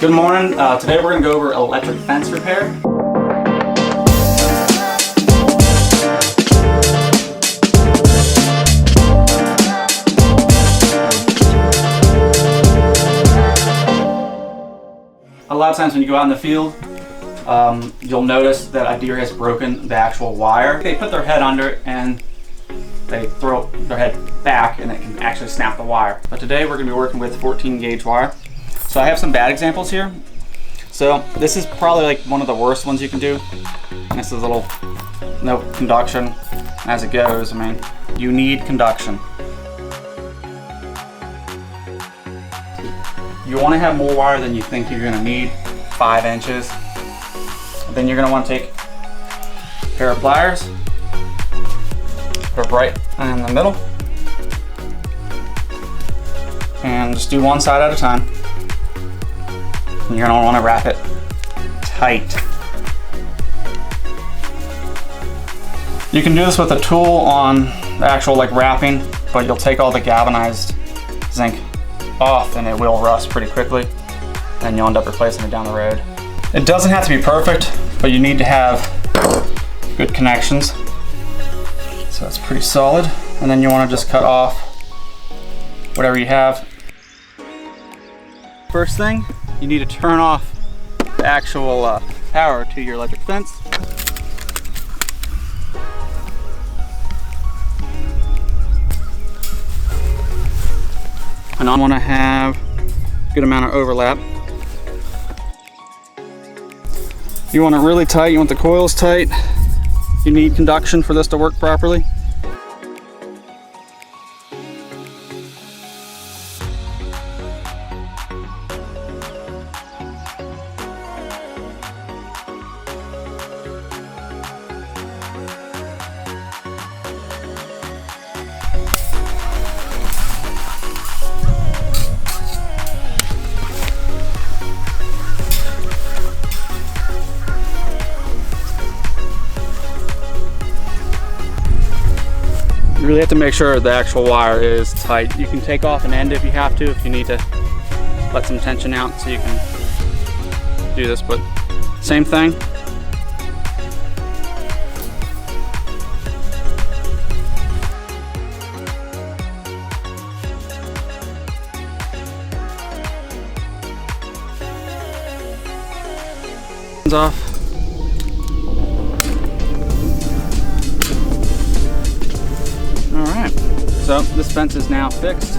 Good morning. Today we're going to go over electric fence repair. A lot of times when you go out in the field, you'll notice that a deer has broken the actual wire. They put their head under it and they throw their head back and it can actually snap the wire. But today we're going to be working with 14 gauge wire. So I have some bad examples here. So this is probably like one of the worst ones you can do. And this is a little no conduction as it goes. I mean, you need conduction. You want to have more wire than you think you're going to need, 5 inches. Then you're going to want to take a pair of pliers, put it right in the middle, and just do one side at a time. You're going to want to wrap it tight. You can do this with a tool on the actual like wrapping, but you'll take all the galvanized zinc off and it will rust pretty quickly, and you'll end up replacing it down the road. It doesn't have to be perfect, but you need to have good connections. So that's pretty solid. And then you want to just cut off whatever you have. First thing, you need to turn off the actual power to your electric fence. And I want to have a good amount of overlap. You want it really tight, you want the coils tight. You need conduction for this to work properly. You really have to make sure the actual wire is tight. You can take off an end if you have to, if you need to let some tension out so you can do this, but same thing. Off. Alright, so this fence is now fixed.